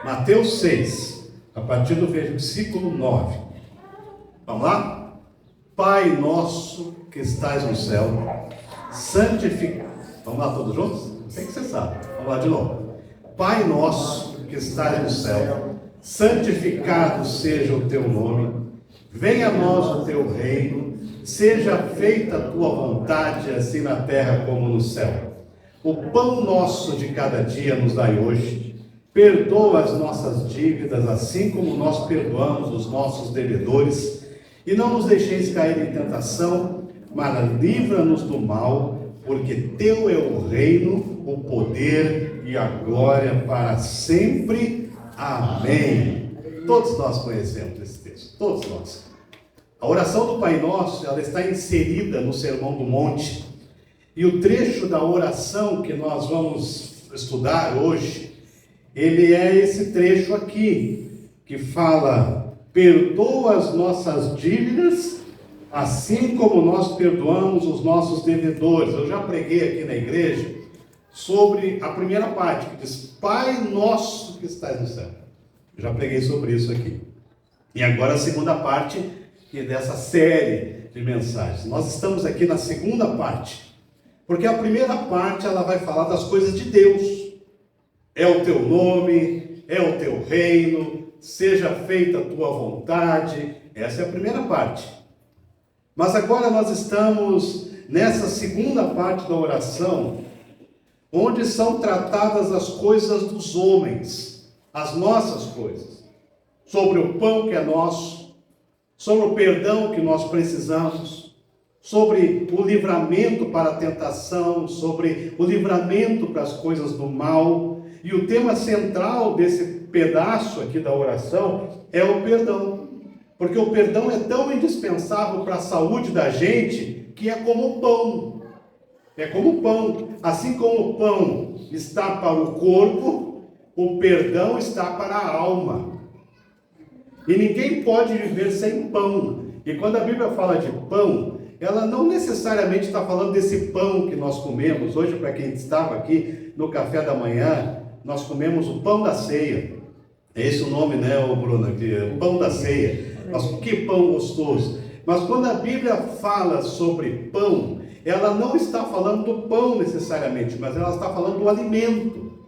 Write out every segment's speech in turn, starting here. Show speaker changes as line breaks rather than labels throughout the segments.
Mateus 6, a partir do versículo 9. Vamos lá? Pai nosso que estás no céu, santificado. Vamos lá todos juntos? Sei que você sabe. Vamos lá de novo. Pai nosso que estás no céu, santificado seja o teu nome. Venha a nós o teu reino. Seja feita a tua vontade, assim na terra como no céu. O pão nosso de cada dia nos dai hoje. Perdoa as nossas dívidas, assim como nós perdoamos os nossos devedores. E não nos deixeis cair em tentação, mas livra-nos do mal, porque teu é o reino, o poder e a glória para sempre. Amém. Todos nós conhecemos esse texto, todos nós. A oração do Pai Nosso, ela está inserida no Sermão do Monte. E o trecho da oração que nós vamos estudar hoje, ele é esse trecho aqui, que fala: perdoa as nossas dívidas, assim como nós perdoamos os nossos devedores. Eu já preguei aqui na igreja sobre a primeira parte, que diz: Pai nosso que estás no céu. Eu já preguei sobre isso aqui. E agora a segunda parte, que é dessa série de mensagens. Nós estamos aqui na segunda parte, porque a primeira parte ela vai falar das coisas de Deus. É o teu nome, é o teu reino, seja feita a tua vontade. Essa é a primeira parte. Mas agora nós estamos nessa segunda parte da oração, onde são tratadas as coisas dos homens, as nossas coisas, sobre o pão que é nosso, sobre o perdão que nós precisamos, sobre o livramento para a tentação, sobre o livramento para as coisas do mal. E o tema central desse pedaço aqui da oração é o perdão. Porque o perdão é tão indispensável para a saúde da gente, que é como o pão. É como o pão. Assim como o pão está para o corpo, o perdão está para a alma. E ninguém pode viver sem pão. E quando a Bíblia fala de pão, ela não necessariamente está falando desse pão que nós comemos. Hoje, para quem estava aqui no café da manhã, nós comemos o pão da ceia. É esse o nome, né, Bruno? O pão da ceia. Mas que pão gostoso. Mas quando a Bíblia fala sobre pão, ela não está falando do pão necessariamente, mas ela está falando do alimento.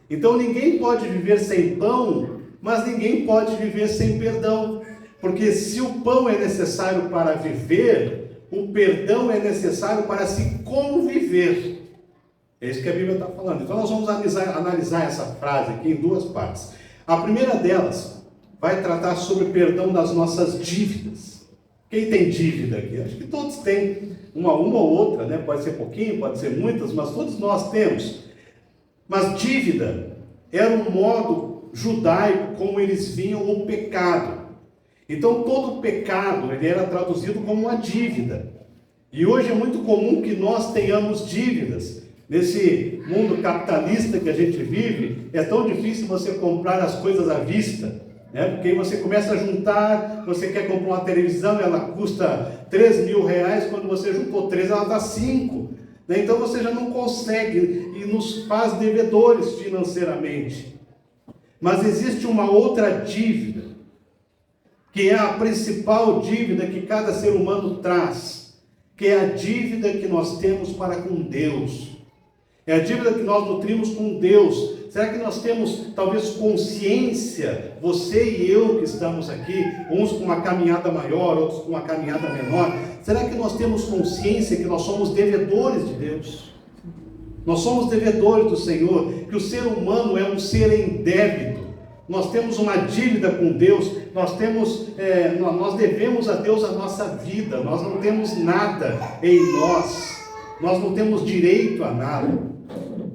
Então ninguém pode viver sem pão, mas ninguém pode viver sem perdão. Porque se o pão é necessário para viver, o perdão é necessário para se conviver. É isso que a Bíblia está falando. Então nós vamos analisar essa frase aqui em duas partes. A primeira delas vai tratar sobre o perdão das nossas dívidas. Quem tem dívida aqui? Acho que todos têm, uma ou outra, né? Pode ser pouquinho, pode ser muitas, mas todos nós temos. Mas dívida era um modo judaico como eles viam o pecado. Então todo pecado ele era traduzido como uma dívida. E hoje é muito comum que nós tenhamos dívidas. Nesse mundo capitalista que a gente vive, é tão difícil você comprar as coisas à vista, né? Porque aí você começa a juntar, você quer comprar uma televisão, ela custa 3 mil reais, quando você juntou 3, ela dá 5. Né? Então você já não consegue e nos faz devedores financeiramente. Mas existe uma outra dívida, que é a principal dívida que cada ser humano traz, que é a dívida que nós temos para com Deus. É a dívida que nós nutrimos com Deus. Será que nós temos talvez consciência, você e eu que estamos aqui, uns com uma caminhada maior, outros com uma caminhada menor, será que nós temos consciência que nós somos devedores de Deus? Nós somos devedores do Senhor, que o ser humano é um ser em débito. Nós temos uma dívida com Deus, nós devemos a Deus a nossa vida, nós não temos nada em nós não temos direito a nada.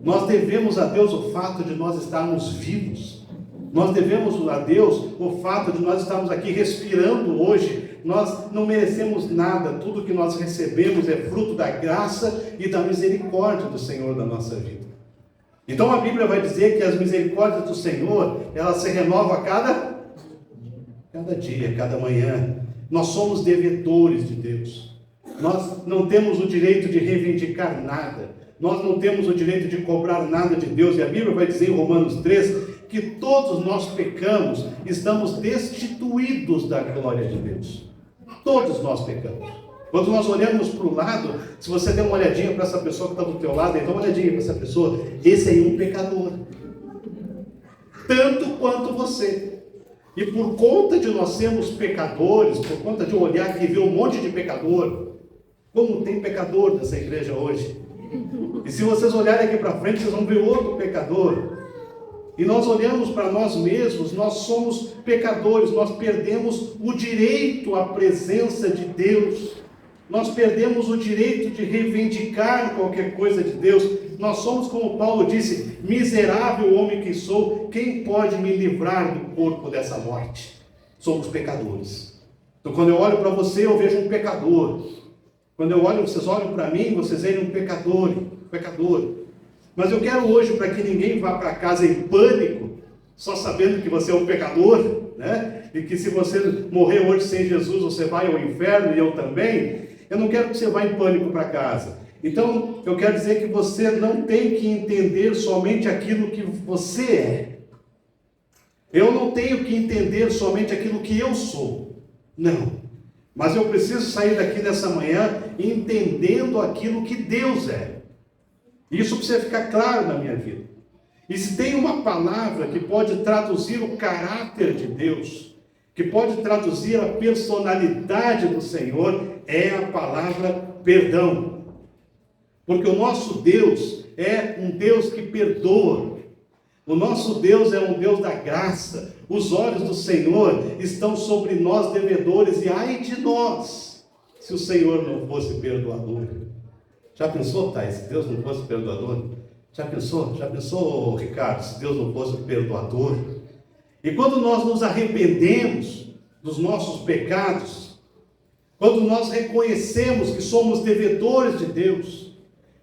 Nós devemos a Deus o fato de nós estarmos vivos. Nós devemos a Deus o fato de nós estarmos aqui respirando hoje. Nós não merecemos nada, tudo que nós recebemos é fruto da graça e da misericórdia do Senhor na nossa vida. Então a Bíblia vai dizer que as misericórdias do Senhor, elas se renovam a cada dia, cada manhã. Nós somos devedores de Deus. Nós não temos o direito de reivindicar nada. Nós não temos o direito de cobrar nada de Deus. E a Bíblia vai dizer em Romanos 3 que todos nós pecamos, estamos destituídos da glória de Deus. Todos nós pecamos. Quando nós olhamos para o lado, se você der uma olhadinha para essa pessoa que está do teu lado, então uma olhadinha para essa pessoa, esse aí é um pecador. Tanto quanto você. E por conta de nós sermos pecadores, por conta de eu olhar aqui e ver um monte de pecador, como tem pecador nessa igreja hoje. E se vocês olharem aqui para frente, vocês vão ver outro pecador. E nós olhamos para nós mesmos, nós somos pecadores, nós perdemos o direito à presença de Deus. Nós perdemos o direito de reivindicar qualquer coisa de Deus. Nós somos, como Paulo disse, miserável homem que sou, quem pode me livrar do corpo dessa morte? Somos pecadores. Então quando eu olho para você, eu vejo um pecador. Quando eu olho, vocês olham para mim, vocês veem um pecador. Mas eu quero hoje, para que ninguém vá para casa em pânico, só sabendo que você é um pecador, né? E que se você morrer hoje sem Jesus, você vai ao inferno e eu também. Eu não quero que você vá em pânico para casa. Então, eu quero dizer que você não tem que entender somente aquilo que você é. Eu não tenho que entender somente aquilo que eu sou. Não. Mas eu preciso sair daqui nessa manhã entendendo aquilo que Deus é. Isso precisa ficar claro na minha vida. E se tem uma palavra que pode traduzir o caráter de Deus, que pode traduzir a personalidade do Senhor, é a palavra perdão. Porque o nosso Deus é um Deus que perdoa. O nosso Deus é um Deus da graça. Os olhos do Senhor estão sobre nós devedores, e ai de nós, se o Senhor não fosse perdoador. Já pensou, Thais, se Deus não fosse perdoador? Já pensou, Ricardo, se Deus não fosse perdoador? E quando nós nos arrependemos dos nossos pecados, quando nós reconhecemos que somos devedores de Deus,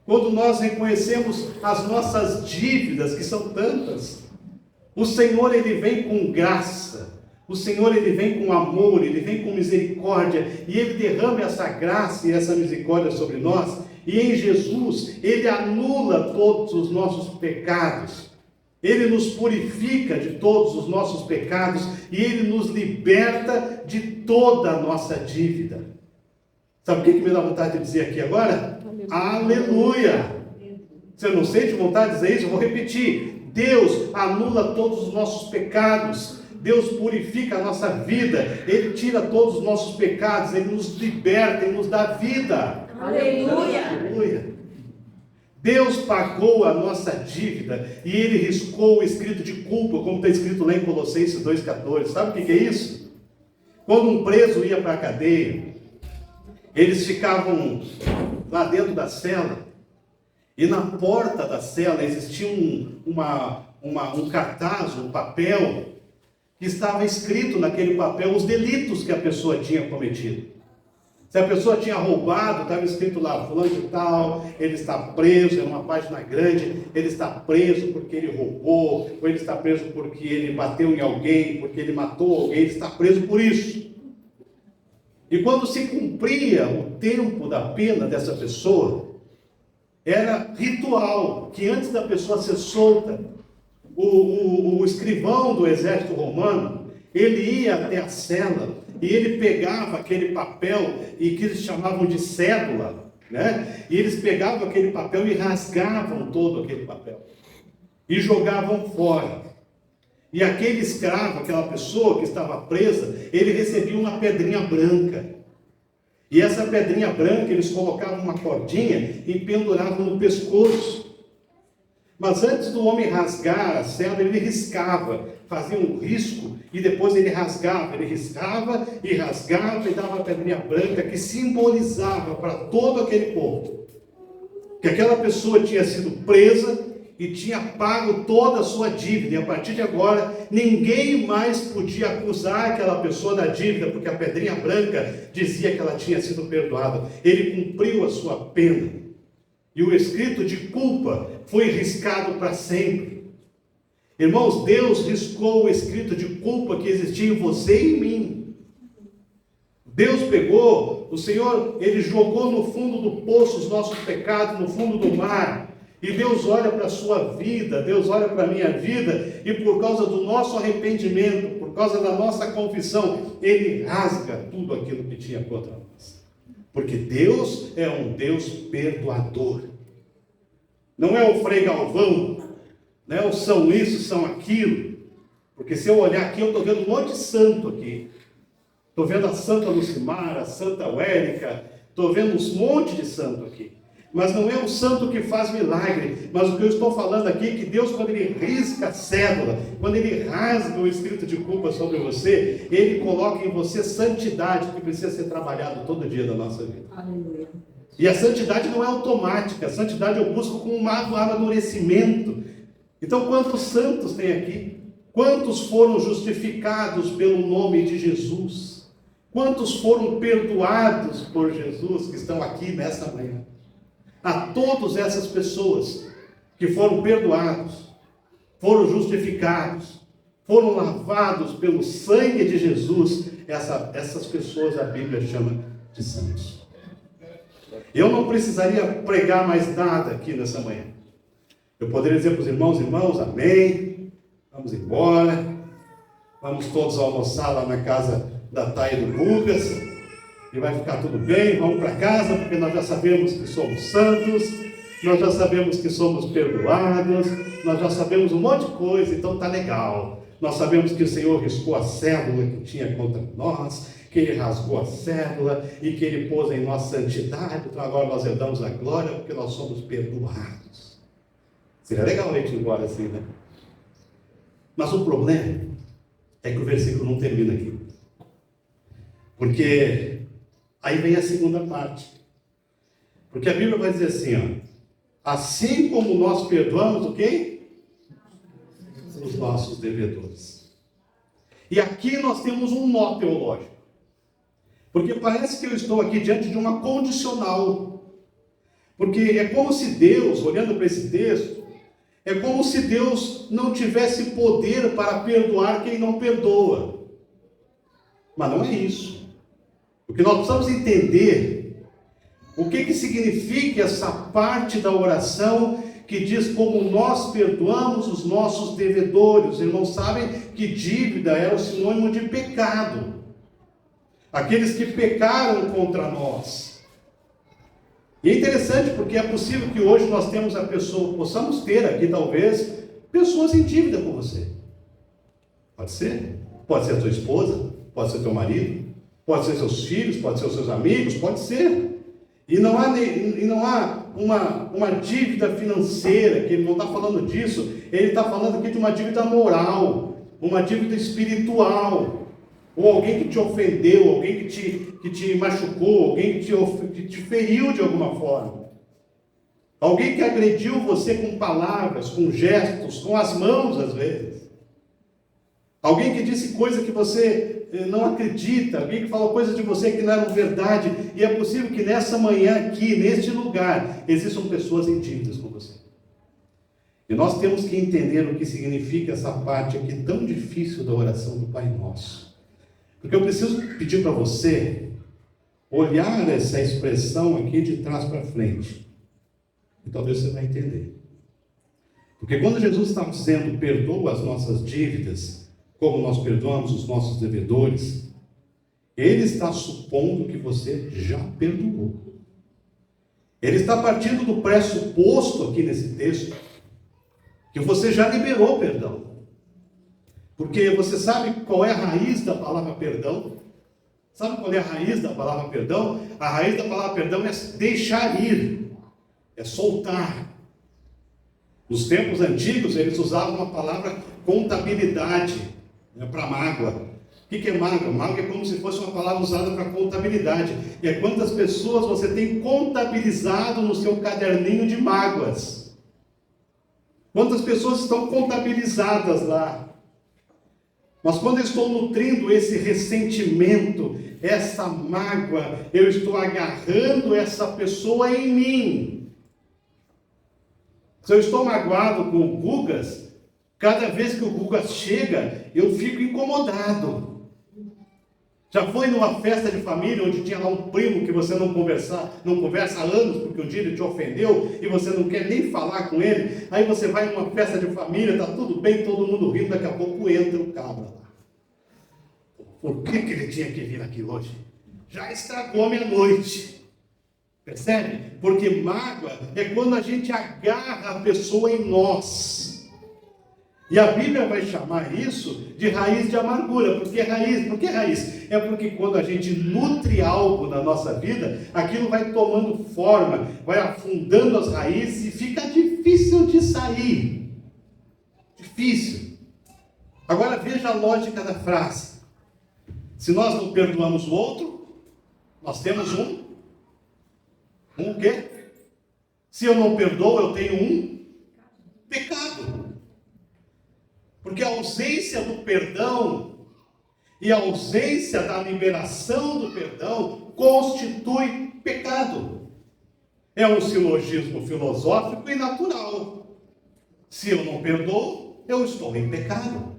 quando nós reconhecemos as nossas dívidas, que são tantas, o Senhor, Ele vem com graça, o Senhor, Ele vem com amor, Ele vem com misericórdia, e Ele derrama essa graça e essa misericórdia sobre nós, e em Jesus, Ele anula todos os nossos pecados, Ele nos purifica de todos os nossos pecados, e Ele nos liberta de toda a nossa dívida. Sabe o que me dá vontade de dizer aqui agora? Aleluia! Você não sente vontade de dizer isso? Eu vou repetir. Deus anula todos os nossos pecados. Deus purifica a nossa vida. Ele tira todos os nossos pecados. Ele nos liberta, Ele nos dá vida.
Aleluia!
Aleluia! Deus pagou a nossa dívida e Ele riscou o escrito de culpa, como está escrito lá em Colossenses 2,14. Sabe o que é isso? Quando um preso ia para a cadeia, eles ficavam lá dentro da cela, e na porta da cela existia um cartaz, um papel, que estava escrito naquele papel os delitos que a pessoa tinha cometido. Se a pessoa tinha roubado, estava escrito lá, fulano de tal, ele está preso, é uma página grande, ele está preso porque ele roubou, ou ele está preso porque ele bateu em alguém, porque ele matou alguém, ele está preso por isso. E quando se cumpria o tempo da pena dessa pessoa, era ritual, que antes da pessoa ser solta, o escrivão do exército romano, ele ia até a cela, e ele pegava aquele papel, e que eles chamavam de cédula, né? E eles pegavam aquele papel e rasgavam todo aquele papel, e jogavam fora. E aquele escravo, aquela pessoa que estava presa, ele recebia uma pedrinha branca. E essa pedrinha branca, eles colocavam uma cordinha e penduravam no pescoço. Mas antes do homem rasgar a cela, ele riscava, fazia um risco, e depois ele rasgava. Ele riscava e rasgava e dava a pedrinha branca, que simbolizava para todo aquele povo que aquela pessoa tinha sido presa e tinha pago toda a sua dívida, e a partir de agora, ninguém mais podia acusar aquela pessoa da dívida, porque a pedrinha branca dizia que ela tinha sido perdoada. Ele cumpriu a sua pena, e o escrito de culpa foi riscado para sempre. Irmãos, Deus riscou o escrito de culpa que existia em você e em mim. Deus pegou, o Senhor, Ele jogou no fundo do poço os nossos pecados, no fundo do mar. E Deus olha para a sua vida, Deus olha para a minha vida, e por causa do nosso arrependimento, por causa da nossa confissão, Ele rasga tudo aquilo que tinha contra nós. Porque Deus é um Deus perdoador. Não é o Frei Galvão, não é o são isso, são aquilo. Porque se eu olhar aqui, eu estou vendo um monte de santo aqui. Estou vendo a Santa Lucimara, a Santa Wérica, estou vendo um monte de santo aqui. Mas não é o santo que faz milagre. Mas o que eu estou falando aqui é que Deus, quando Ele risca a cédula, quando Ele rasga o escrito de culpa sobre você, Ele coloca em você santidade, que precisa ser trabalhado todo dia da nossa vida. Aleluia. E a santidade não é automática. A santidade eu busco com um amadurecimento. Então, quantos santos tem aqui? Quantos foram justificados pelo nome de Jesus? Quantos foram perdoados por Jesus que estão aqui nessa manhã? A todas essas pessoas que foram perdoados, foram justificados, foram lavados pelo sangue de Jesus, essas pessoas a Bíblia chama de santos. Eu não precisaria pregar mais nada aqui nessa manhã. Eu poderia dizer para os irmãos, amém, vamos embora, vamos todos almoçar lá na casa da Thay e do Lucas, e vai ficar tudo bem, vamos para casa, porque nós já sabemos que somos santos, nós já sabemos que somos perdoados, nós já sabemos um monte de coisa, então está legal. Nós sabemos que o Senhor riscou a cédula que tinha contra nós, que Ele rasgou a cédula e que Ele pôs em nós santidade, então agora nós herdamos a glória porque nós somos perdoados. Seria legal a gente ir embora assim, né? Mas o problema é que o versículo não termina aqui. Porque aí vem a segunda parte. Porque a Bíblia vai dizer assim, ó, assim como nós perdoamos o quê? Os nossos devedores. E aqui nós temos um nó teológico. Porque parece que eu estou aqui diante de uma condicional. Porque é como se Deus, olhando para esse texto, é como se Deus não tivesse poder para perdoar quem não perdoa. Mas não é isso. Porque nós precisamos entender o que significa essa parte da oração que diz como nós perdoamos os nossos devedores. Os irmãos sabem que dívida era o sinônimo de pecado. Aqueles que pecaram contra nós. E é interessante porque é possível que hoje nós possamos ter aqui talvez pessoas em dívida com você. Pode ser? Pode ser a tua esposa, pode ser teu marido, pode ser seus filhos, pode ser os seus amigos, pode ser. E não há uma dívida financeira, que ele não está falando disso, ele está falando aqui de uma dívida moral, uma dívida espiritual, ou alguém que te ofendeu, alguém que te machucou, alguém que te feriu de alguma forma. Alguém que agrediu você com palavras, com gestos, com as mãos às vezes. Alguém que disse coisa que você não acredita, alguém que falou coisas de você que não eram verdade, e é possível que nessa manhã aqui, neste lugar, existam pessoas em dívidas com você. E nós temos que entender o que significa essa parte aqui tão difícil da oração do Pai Nosso. Porque eu preciso pedir para você olhar essa expressão aqui de trás para frente. E talvez você vai entender. Porque quando Jesus está dizendo, perdoa as nossas dívidas, como nós perdoamos os nossos devedores, Ele está supondo que você já perdoou. Ele está partindo do pressuposto aqui nesse texto, que você já liberou perdão. Porque você sabe qual é a raiz da palavra perdão? Sabe qual é a raiz da palavra perdão? A raiz da palavra perdão é deixar ir, é soltar. Nos tempos antigos, eles usavam uma palavra contabilidade, para mágoa. O que é mágoa? Mágoa é como se fosse uma palavra usada para contabilidade. E é quantas pessoas você tem contabilizado no seu caderninho de mágoas. Quantas pessoas estão contabilizadas lá. Mas quando eu estou nutrindo esse ressentimento, essa mágoa, eu estou agarrando essa pessoa em mim. Se eu estou magoado com o Gugas, cada vez que o Gugas chega, eu fico incomodado. Já foi numa festa de família onde tinha lá um primo que você não conversa há anos porque um dia ele te ofendeu e você não quer nem falar com ele? Aí você vai numa festa de família, está tudo bem, todo mundo rindo, daqui a pouco entra o cabra lá. Por que ele tinha que vir aqui hoje? Já estragou a minha noite. Percebe? Porque mágoa é quando a gente agarra a pessoa em nós. E a Bíblia vai chamar isso de raiz de amargura. Por que raiz? Por que raiz? É porque quando a gente nutre algo na nossa vida, aquilo vai tomando forma, vai afundando as raízes e fica difícil de sair. Difícil. Agora veja a lógica da frase. Se nós não perdoamos o outro, nós temos um o quê? Se eu não perdoo, eu tenho um pecado. Porque a ausência do perdão e a ausência da liberação do perdão constitui pecado. É um silogismo filosófico e natural. Se eu não perdoo, eu estou em pecado.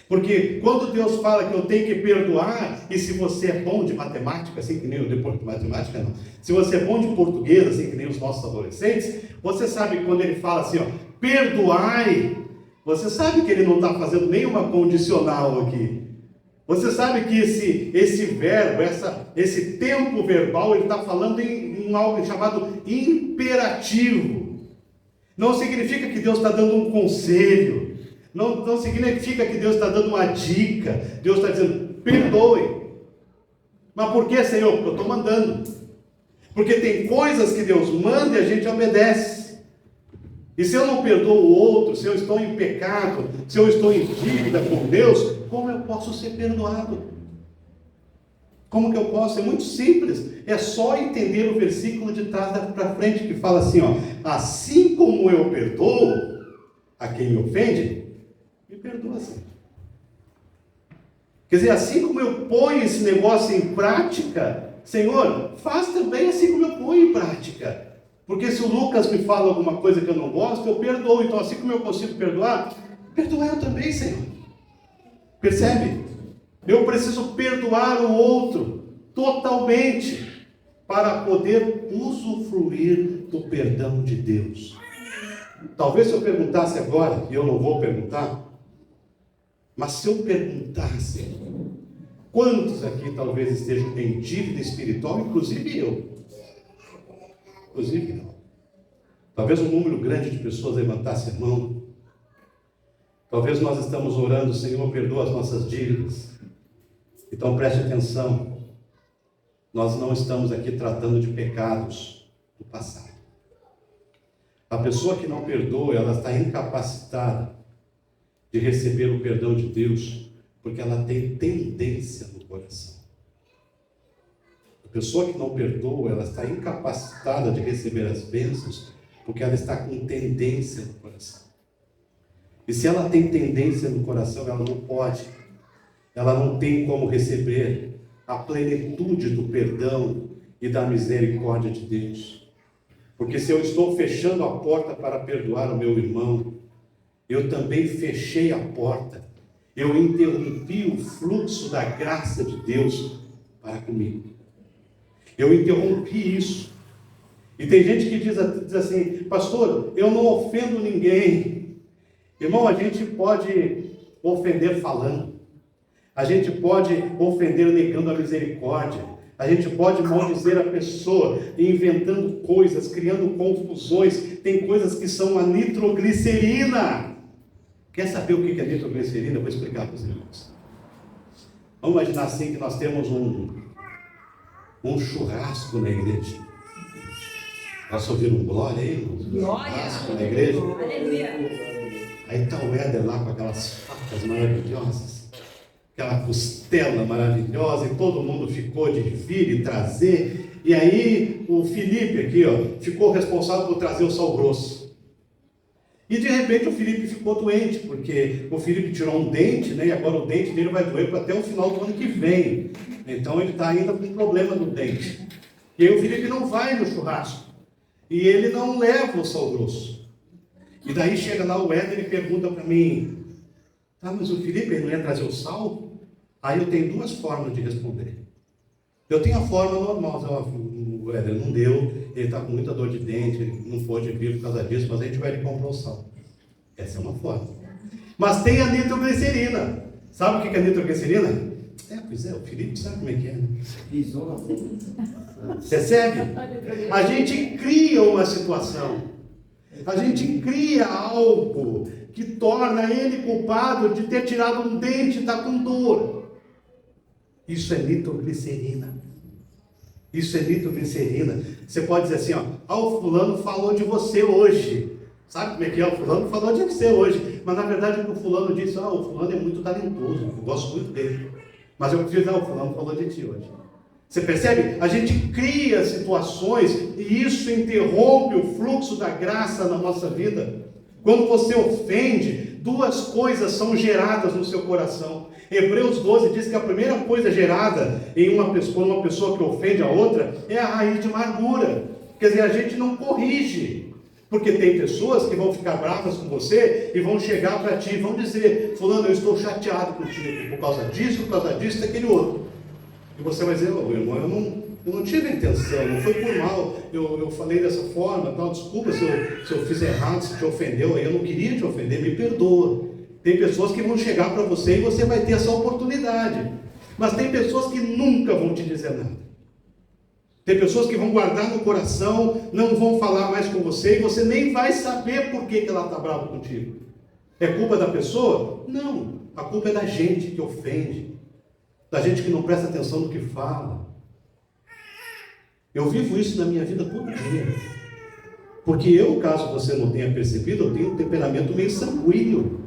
Porque quando Deus fala que eu tenho que perdoar, e se você é bom de matemática, assim que nem eu depois de matemática, não. Se você é bom de português, assim que nem os nossos adolescentes, você sabe que quando ele fala assim, ó, perdoai, você sabe que ele não está fazendo nenhuma condicional aqui. Você sabe que esse verbo, esse tempo verbal, ele está falando em algo chamado imperativo. Não significa que Deus está dando um conselho. Não significa que Deus está dando uma dica. Deus está dizendo, perdoe. Mas por que, Senhor? Porque eu estou mandando. Porque tem coisas que Deus manda e a gente obedece. E se eu não perdoo o outro, se eu estou em pecado, se eu estou em dívida com Deus, como eu posso ser perdoado? Como que eu posso? É muito simples. É só entender o versículo de trás para frente que fala assim, ó, assim como eu perdoo a quem me ofende, me perdoa assim. Quer dizer, assim como eu ponho esse negócio em prática, Senhor, faz também assim como eu ponho em prática. Porque se o Lucas me fala alguma coisa que eu não gosto, eu perdoo. Então, assim como eu consigo perdoar, perdoa eu também, Senhor. Percebe? Eu preciso perdoar o outro totalmente para poder usufruir do perdão de Deus. Talvez se eu perguntasse agora, e eu não vou perguntar, mas se eu perguntasse, quantos aqui talvez estejam em dívida espiritual, inclusive eu? Inclusive não. Talvez um número grande de pessoas levantasse a mão. Talvez nós estamos orando, Senhor, perdoa as nossas dívidas. Então preste atenção. Nós não estamos aqui tratando de pecados do passado. A pessoa que não perdoa, ela está incapacitada de receber o perdão de Deus, porque ela tem tendência no coração. A pessoa que não perdoa, ela está incapacitada de receber as bênçãos, porque ela está com tendência no coração. E se ela tem tendência no coração, ela não pode, ela não tem como receber a plenitude do perdão e da misericórdia de Deus. Porque se eu estou fechando a porta para perdoar o meu irmão, eu também fechei a porta, eu interrompi o fluxo da graça de Deus para comigo. Eu interrompi isso. E tem gente que diz assim, pastor, eu não ofendo ninguém. Irmão, a gente pode ofender falando, a gente pode ofender negando a misericórdia, a gente pode maldizer a pessoa, inventando coisas, criando confusões. Tem coisas que são a nitroglicerina. Quer saber o que é nitroglicerina? Eu vou explicar para os irmãos. Vamos imaginar assim que nós temos um churrasco na igreja. Posso ouvir um glória aí? Churrasco na igreja? Aí está o Éder lá com aquelas facas maravilhosas, aquela costela maravilhosa, e todo mundo ficou de vir e trazer. E aí o Felipe aqui, ó, ficou responsável por trazer o sal grosso. E de repente o Felipe ficou doente, porque o Felipe tirou um dente, né? E agora o dente dele vai doer até o final do ano que vem. Então ele está ainda com um problema no dente. E aí o Felipe não vai no churrasco. E ele não leva o sal grosso. E daí chega lá o Éder e pergunta para mim, mas o Felipe ele não ia trazer o sal? Aí eu tenho duas formas de responder. Eu tenho a forma normal, o Éder não deu, ele está com muita dor de dente, ele não pôde vir por causa disso, mas a gente vai lhe comprar o sal. Essa é uma forma. Mas tem a nitroglicerina. Sabe o que é a nitroglicerina? Pois é, o Felipe sabe como é que é. Né? Percebe? A gente cria uma situação. A gente cria algo que torna ele culpado de ter tirado um dente e está com dor. Isso é nitroglicerina. Isso é nitroglicerina. Você pode dizer assim, o fulano falou de você hoje. Sabe como é que é? O fulano falou de você hoje. Mas na verdade o fulano disse, o fulano é muito talentoso, eu gosto muito dele. Mas eu preciso dizer, o fulano falou de ti hoje. Você percebe? A gente cria situações e isso interrompe o fluxo da graça na nossa vida. Quando você ofende, duas coisas são geradas no seu coração. Hebreus 12 diz que a primeira coisa gerada em uma pessoa que ofende a outra é a raiz de amargura. Quer dizer, a gente não corrige. Porque tem pessoas que vão ficar bravas com você e vão chegar para ti e vão dizer, fulano, eu estou chateado contigo por causa disso, daquele outro. E você vai dizer, meu irmão, eu não tive intenção, não foi por mal, eu falei dessa forma, tal, desculpa se eu fiz errado, se te ofendeu, eu não queria te ofender, me perdoa. Tem pessoas que vão chegar para você e você vai ter essa oportunidade. Mas tem pessoas que nunca vão te dizer nada. Tem pessoas que vão guardar no coração, não vão falar mais com você e você nem vai saber por que ela está brava contigo. É culpa da pessoa? Não, a culpa é da gente que ofende, da gente que não presta atenção no que fala. Eu vivo isso na minha vida todo dia. Porque eu, caso você não tenha percebido, eu tenho um temperamento meio sanguíneo.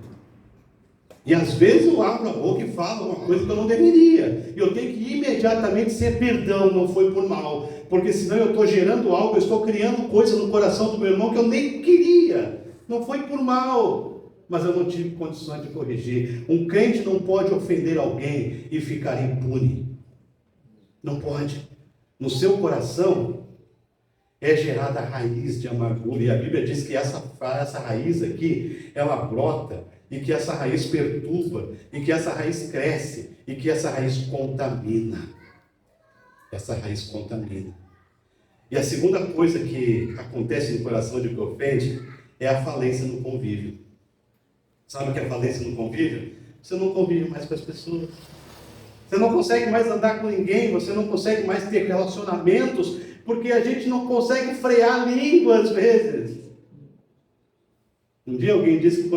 E às vezes eu abro a boca e falo uma coisa que eu não deveria. Eu tenho que imediatamente dizer perdão, não foi por mal. Porque senão eu estou gerando algo, eu estou criando coisa no coração do meu irmão que eu nem queria. Não foi por mal, mas eu não tive condições de corrigir. Um crente não pode ofender alguém e ficar impune. Não pode. No seu coração é gerada a raiz de amargura. E a Bíblia diz que essa raiz aqui, ela brota. E que essa raiz perturba, e que essa raiz cresce, e que essa raiz contamina. Essa raiz contamina. E a segunda coisa que acontece no coração de quem ofende é a falência no convívio. Sabe o que é a falência no convívio? Você não convive mais com as pessoas. Você não consegue mais andar com ninguém, você não consegue mais ter relacionamentos, porque a gente não consegue frear a língua às vezes. Um dia alguém disse que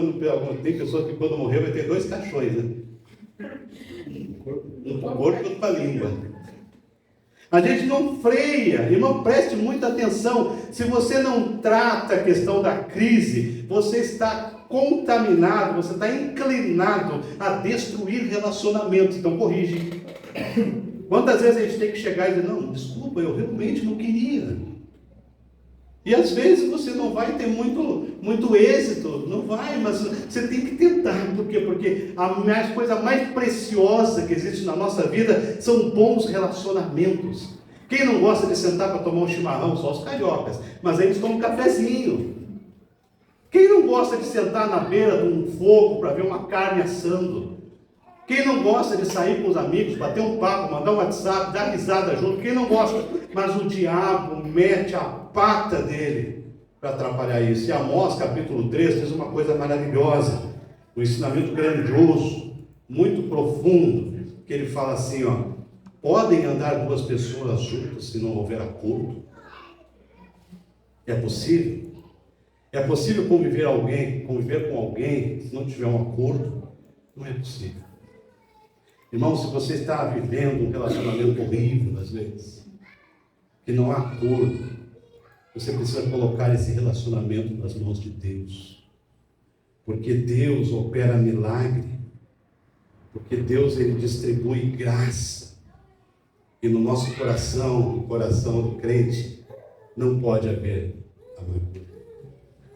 tem pessoas que quando morrer vai ter 2 caixões, né? Um para o corpo e outro para a língua. A gente não freia, irmão, preste muita atenção. Se você não trata a questão da crise, você está contaminado, você está inclinado a destruir relacionamentos. Então corrige. Quantas vezes a gente tem que chegar e dizer, não, desculpa, eu realmente não queria. E às vezes você não vai ter muito êxito, não vai, mas você tem que tentar. Por quê? Porque a coisa mais preciosa que existe na nossa vida são bons relacionamentos. Quem não gosta de sentar para tomar um chimarrão? Só os cariocas, mas eles tomam um cafezinho. Quem não gosta de sentar na beira de um fogo para ver uma carne assando? Quem não gosta de sair com os amigos, bater um papo, mandar um WhatsApp, dar risada junto? Quem não gosta? Mas o diabo mete a pata dele para atrapalhar isso. E Amós, capítulo 3, diz uma coisa maravilhosa, um ensinamento grandioso, muito profundo, que ele fala assim, podem andar 2 pessoas juntas se não houver acordo? É possível? É possível conviver com alguém se não tiver um acordo? Não é possível. Irmão, se você está vivendo um relacionamento horrível, às vezes, que não há acordo, você precisa colocar esse relacionamento nas mãos de Deus. Porque Deus opera milagre. Porque Deus, Ele distribui graça. E no nosso coração, no coração do crente, não pode haver amargura.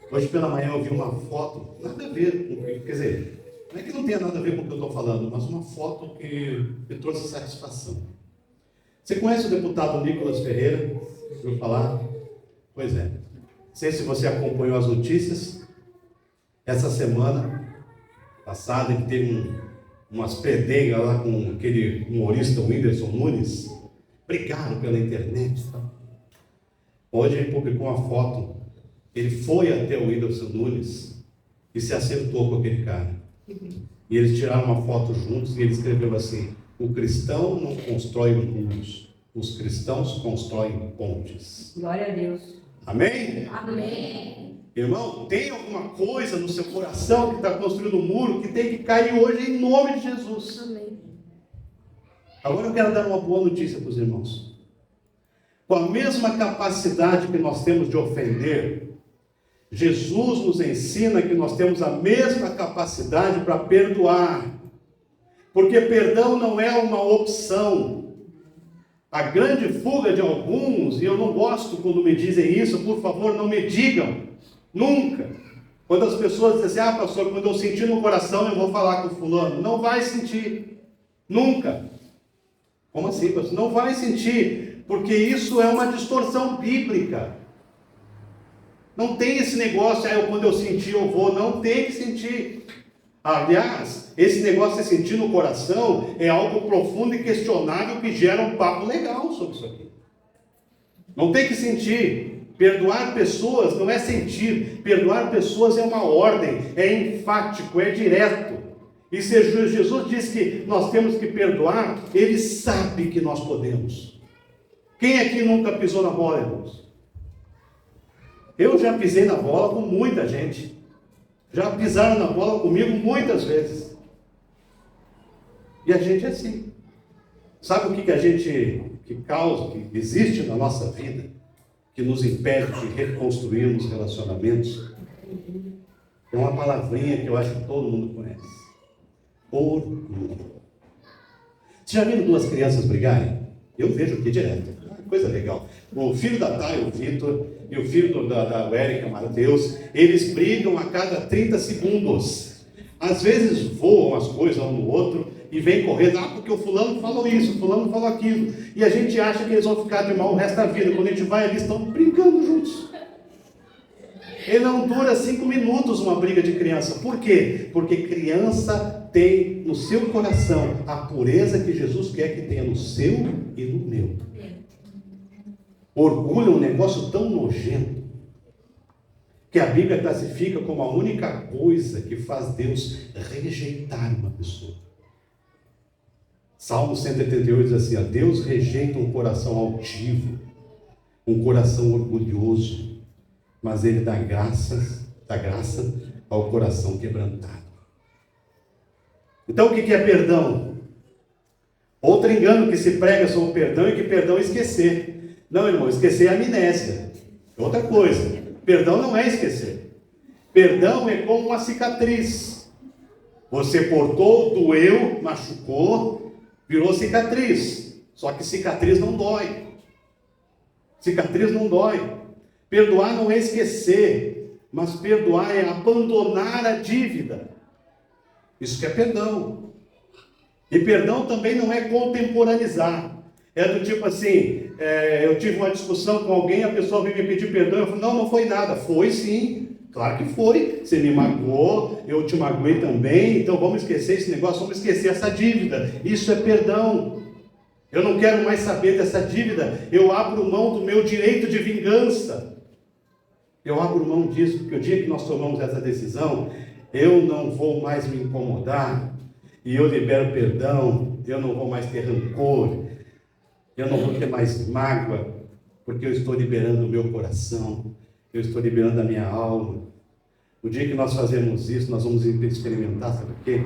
Hoje pela manhã eu vi uma foto, nada a ver com, quer dizer, não é que não tenha nada a ver com o que eu estou falando, mas uma foto que me trouxe satisfação. Você conhece o deputado Nicolas Ferreira? Ouviu falar? Pois é. Não sei se você acompanhou as notícias. Essa semana passada ele teve umas pedengas lá com aquele humorista Whindersson Nunes, brigaram pela internet. Hoje ele publicou uma foto, ele foi até o Whindersson Nunes e se acertou com aquele cara. E eles tiraram uma foto juntos e ele escreveu assim: o cristão não constrói muros, os cristãos constroem pontes.
Glória a Deus.
Amém?
Amém.
Irmão, tem alguma coisa no seu coração que está construindo um muro que tem que cair hoje em nome de Jesus.
Amém.
Agora eu quero dar uma boa notícia para os irmãos. Com a mesma capacidade que nós temos de ofender, Jesus nos ensina que nós temos a mesma capacidade para perdoar. Porque perdão não é uma opção. A grande fuga de alguns, e eu não gosto quando me dizem isso, por favor, não me digam. Nunca. Quando as pessoas dizem assim: pastor, quando eu sentir no coração eu vou falar com fulano. Não vai sentir. Nunca. Como assim, pastor? Não vai sentir. Porque isso é uma distorção bíblica. Não tem esse negócio, quando eu sentir eu vou. Não tem que sentir. Aliás, esse negócio de sentir no coração é algo profundo e questionável que gera um papo legal sobre isso aqui. Não tem que sentir. Perdoar pessoas não é sentir. Perdoar pessoas é uma ordem, é enfático, é direto. E se Jesus diz que nós temos que perdoar, Ele sabe que nós podemos. Quem aqui nunca pisou na bola, irmãos? Eu já pisei na bola com muita gente. Já pisaram na bola comigo muitas vezes. E a gente é assim. Sabe o que a gente, que causa, que existe na nossa vida, que nos impede de reconstruirmos relacionamentos? É uma palavrinha que eu acho que todo mundo conhece: orgulho. Você já viram duas crianças brigarem? Eu vejo aqui direto. Coisa legal. O filho da Thay, o Vitor, e o filho da Érica, Mateus, eles brigam a cada 30 segundos. Às vezes voam as coisas um no outro e vem correndo: porque o fulano falou isso, o fulano falou aquilo. E a gente acha que eles vão ficar de mal o resto da vida. Quando a gente vai, eles estão brincando juntos. E não dura 5 minutos uma briga de criança. Por quê? Porque criança tem no seu coração a pureza que Jesus quer que tenha no seu e no meu. Orgulho é um negócio tão nojento que a Bíblia classifica como a única coisa que faz Deus rejeitar uma pessoa. Salmo 188 diz assim: Deus rejeita um coração altivo, um coração orgulhoso, mas Ele dá graça ao coração quebrantado. Então o que é perdão? Outro engano que se prega sobre o perdão é que perdão é esquecer. Não, irmão, esquecer é amnésia. Outra coisa. Perdão não é esquecer. Perdão é como uma cicatriz. Você cortou, doeu, machucou, virou cicatriz. Só que cicatriz não dói. Cicatriz não dói. Perdoar não é esquecer, mas perdoar é abandonar a dívida. Isso que é perdão. E perdão também não é contemporaneizar. É do tipo assim, eu tive uma discussão com alguém, a pessoa veio me pedir perdão, eu falei: não foi nada. Foi sim, claro que foi. Você me magoou, eu te magoei também, então vamos esquecer esse negócio, vamos esquecer essa dívida. Isso é perdão. Eu não quero mais saber dessa dívida, eu abro mão do meu direito de vingança. Eu abro mão disso, porque o dia que nós tomamos essa decisão, eu não vou mais me incomodar, e eu libero perdão, eu não vou mais ter rancor, eu não vou ter mais mágoa, porque eu estou liberando o meu coração, eu estou liberando a minha alma. O dia que nós fazemos isso, nós vamos experimentar, sabe o quê?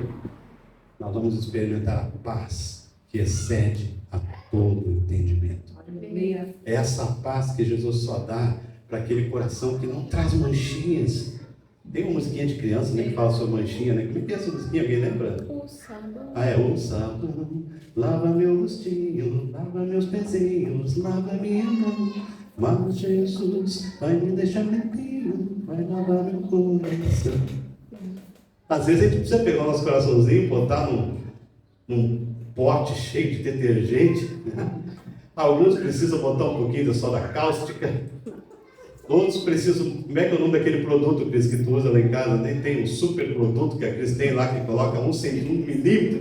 Nós vamos experimentar a paz que excede a todo entendimento. É essa paz que Jesus só dá para aquele coração que não traz manchinhas. Tem uma musiquinha de criança, né, que fala sobre manchinha, né? Como é que é essa musiquinha? Alguém lembra?
O sabão.
O sabão, lava meu rostinho, lava meus pezinhos, lava minha mão. Mas Jesus vai me deixar limpinho, vai lavar meu coração. Às vezes a gente precisa pegar o nosso coraçãozinho, botar num pote cheio de detergente, né? Alguns precisam botar um pouquinho de soda cáustica. Todos precisam. Como é que é o nome daquele produto, Cris, que tu usa lá em casa? Nem tem um super produto que a Cris tem lá, que coloca 1 milímetro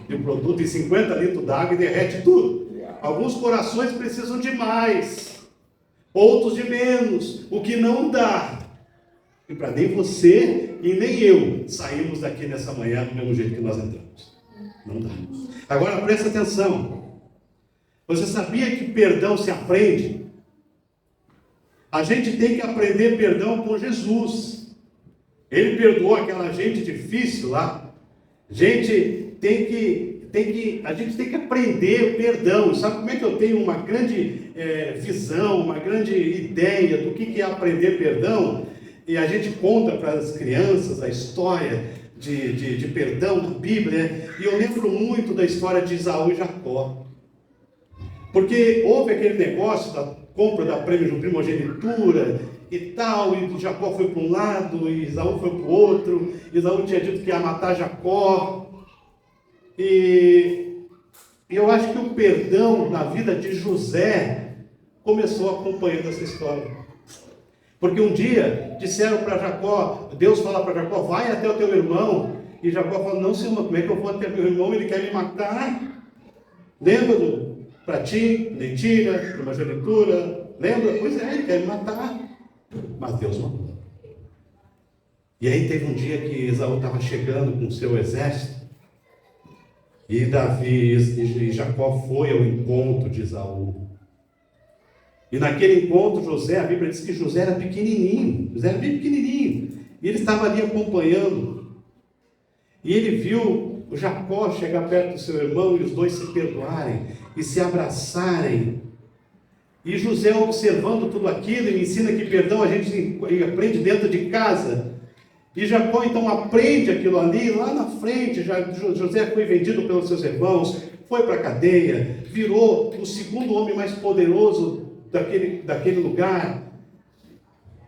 de produto em 50 litros d'água e derrete tudo. Alguns corações precisam de mais, outros de menos, o que não dá. E para nem você e nem eu saímos daqui nessa manhã do mesmo jeito que nós entramos. Não dá. Agora presta atenção. Você sabia que perdão se aprende? A gente tem que aprender perdão com Jesus. Ele perdoou aquela gente difícil lá. A gente tem que aprender perdão. Sabe como é que eu tenho uma grande visão, uma grande ideia do que é aprender perdão? E a gente conta para as crianças a história de perdão da Bíblia. E eu lembro muito da história de Esaú e Jacó. Porque houve aquele negócio da compra da primogenitura e tal, e Jacó foi para um lado, e Esaú foi para o outro. Esaú tinha dito que ia matar Jacó. E eu acho que o perdão na vida de José começou acompanhando essa história. Porque um dia disseram para Jacó, Deus fala para Jacó, vai até o teu irmão. E Jacó fala, não, Senhor, como é que eu vou até meu irmão? Ele quer me matar. Lembra para ti, mentira, primogenitura, lembra? Pois é, ele quer me matar. Mas Deus mandou. E aí teve um dia que Esaú estava chegando com o seu exército, e Davi e Jacó foi ao encontro de Esaú. E naquele encontro, José, a Bíblia diz que José era pequenininho, José era bem pequenininho, e ele estava ali acompanhando. E ele viu o Jacó chegar perto do seu irmão e os dois se perdoarem e se abraçarem. E José, observando tudo aquilo, ele ensina que perdão a gente aprende dentro de casa. E Jacó então aprende aquilo ali, lá na frente. José foi vendido pelos seus irmãos, foi para a cadeia, virou o segundo homem mais poderoso daquele lugar.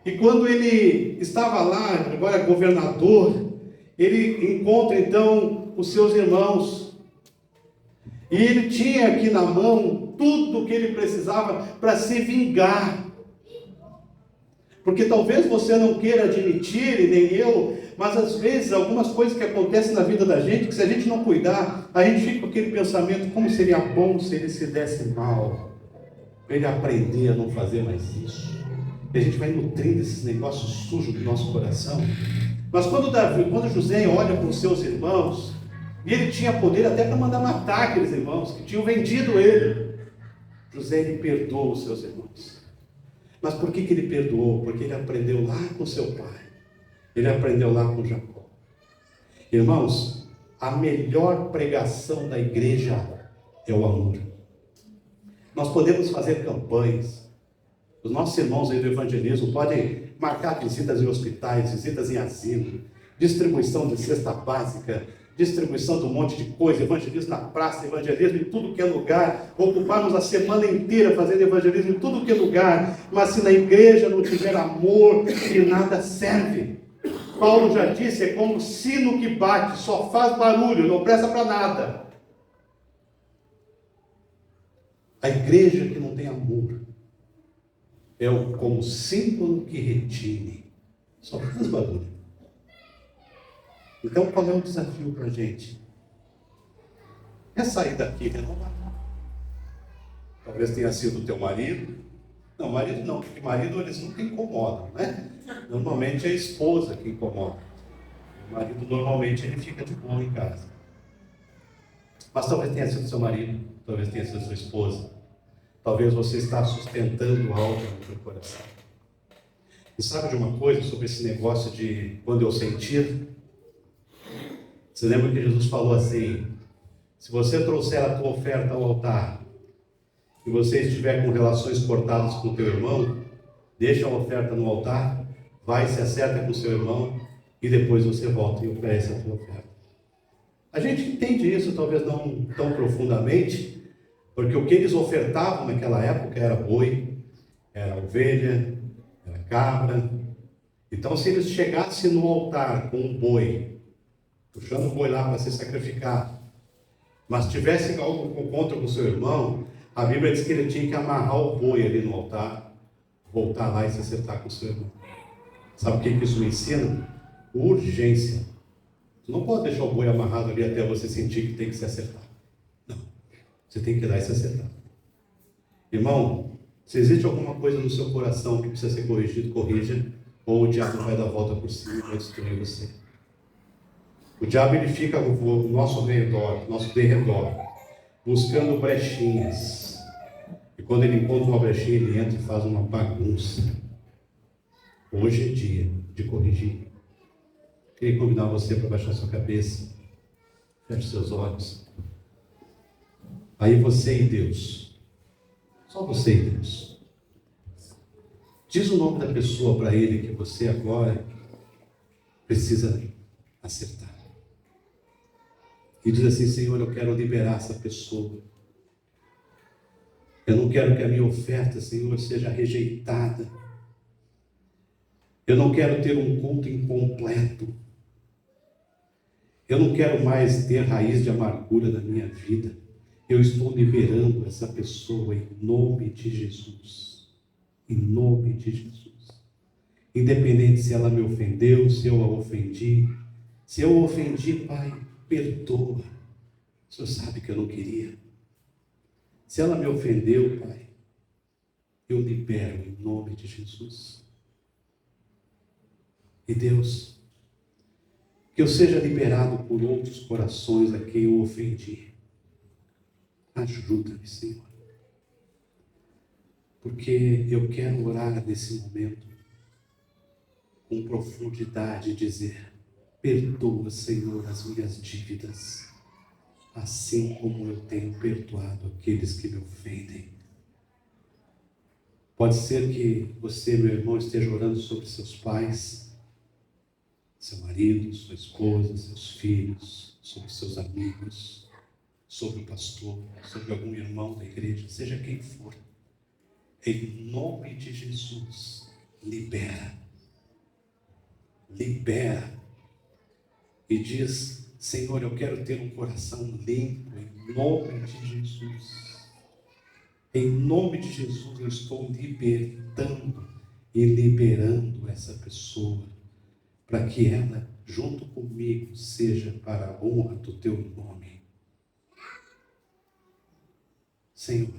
E quando ele estava lá, agora governador, ele encontra então os seus irmãos. E ele tinha aqui na mão tudo o que ele precisava para se vingar. Porque talvez você não queira admitir, e nem eu, mas às vezes algumas coisas que acontecem na vida da gente, que se a gente não cuidar, a gente fica com aquele pensamento, como seria bom se ele se desse mal, para ele aprender a não fazer mais isso. E a gente vai nutrindo esses negócios sujos do nosso coração. Mas quando José olha para os seus irmãos, e ele tinha poder até para mandar matar aqueles irmãos que tinham vendido ele, José, ele perdoou os seus irmãos. Mas por que ele perdoou? Porque ele aprendeu lá com seu pai, ele aprendeu lá com Jacó. Irmãos, a melhor pregação da igreja é o amor. Nós podemos fazer campanhas. Os nossos irmãos aí do evangelismo podem marcar visitas em hospitais, visitas em asilo, distribuição de cesta básica, distribuição de um monte de coisa, evangelismo na praça, evangelismo em tudo que é lugar, ocuparmos a semana inteira fazendo evangelismo em tudo que é lugar, mas se na igreja não tiver amor, de nada serve. Paulo já disse, é como sino que bate, só faz barulho, não presta para nada. A igreja que não tem amor é como símbolo que retine, só faz barulho. Então, qual é o desafio para a gente? É sair daqui renovado. Talvez tenha sido o teu marido. Não, marido não, porque marido eles nunca incomodam, né? Normalmente é a esposa que incomoda. O marido normalmente ele fica de boa em casa. Mas talvez tenha sido seu marido, talvez tenha sido sua esposa. Talvez você está sustentando algo no seu coração. E sabe de uma coisa sobre esse negócio de quando eu sentir? Você lembra que Jesus falou assim, se você trouxer a tua oferta ao altar, e você estiver com relações cortadas com o teu irmão, deixa a oferta no altar, vai, se acerta com o seu irmão, e depois você volta e oferece a tua oferta. A gente entende isso, talvez não tão profundamente, porque o que eles ofertavam naquela época era boi, era ovelha, era cabra. Então se eles chegassem no altar com um boi, puxando o boi lá para ser sacrificado, mas tivesse algo contra com o seu irmão, a Bíblia diz que ele tinha que amarrar o boi ali no altar, voltar lá e se acertar com o seu irmão. Sabe o que isso me ensina? Urgência. Você não pode deixar o boi amarrado ali até você sentir que tem que se acertar. Não. Você tem que ir lá e se acertar. Irmão, se existe alguma coisa no seu coração que precisa ser corrigido, corrija, ou o diabo vai dar a volta por cima e vai destruir você. O diabo ele fica no nosso redor, buscando brechinhas. E quando ele encontra uma brechinha, ele entra e faz uma bagunça. Hoje é dia de corrigir. Queria convidar você para baixar sua cabeça. Feche seus olhos. Aí você e Deus. Só você e Deus. Diz o nome da pessoa para ele que você agora precisa acertar. E diz assim: Senhor, eu quero liberar essa pessoa. Eu não quero que a minha oferta, Senhor, seja rejeitada. Eu não quero ter um culto incompleto. Eu não quero mais ter raiz de amargura na minha vida. Eu estou liberando essa pessoa em nome de Jesus. Em nome de Jesus. Independente se ela me ofendeu, se eu a ofendi. Se eu a ofendi, Pai, perdoa. O Senhor sabe que eu não queria. Se ela me ofendeu, Pai, eu libero em nome de Jesus. E Deus, que eu seja liberado por outros corações a quem eu ofendi. Ajuda-me, Senhor. Porque eu quero orar nesse momento com profundidade e dizer: perdoa, Senhor, as minhas dívidas, assim como eu tenho perdoado aqueles que me ofendem. Pode ser que você, meu irmão, esteja orando sobre seus pais, seu marido, sua esposa, seus filhos, sobre seus amigos, sobre o pastor, sobre algum irmão da igreja, seja quem for. Em nome de Jesus, libera. Libera. E diz: Senhor, eu quero ter um coração limpo, em nome de Jesus. Em nome de Jesus, eu estou libertando e liberando essa pessoa, para que ela, junto comigo, seja para a honra do teu nome. Senhor,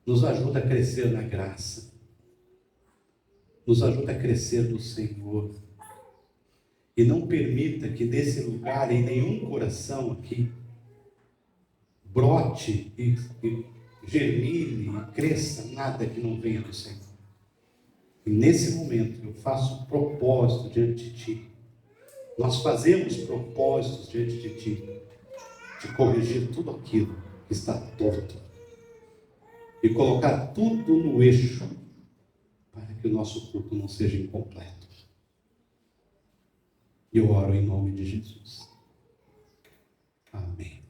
nos ajuda a crescer na graça. Nos ajuda a crescer no Senhor. E não permita que desse lugar, em nenhum coração aqui, brote e germine e cresça nada que não venha do Senhor. E nesse momento eu faço um propósito diante de Ti. Nós fazemos propósitos diante de Ti, de corrigir tudo aquilo que está torto e colocar tudo no eixo, para que o nosso culto não seja incompleto. E eu oro em nome de Jesus. Amém.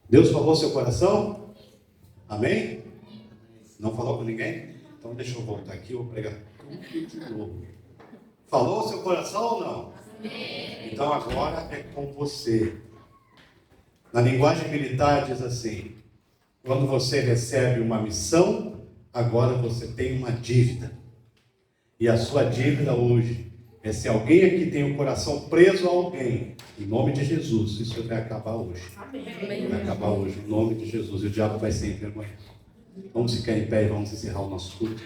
Deus falou seu coração? Amém? Não falou com ninguém? Então deixa eu voltar aqui, eu vou pregar tudo de novo. Falou seu coração ou não? Amém. Então agora é com você. Na linguagem militar diz assim: quando você recebe uma missão, agora você tem uma dívida. E a sua dívida hoje é: se alguém aqui tem o coração preso a alguém, em nome de Jesus, isso vai acabar hoje. Amém. Vai acabar hoje, em nome de Jesus. E o diabo vai ser envergonhado. Vamos ficar em pé e vamos encerrar o nosso culto.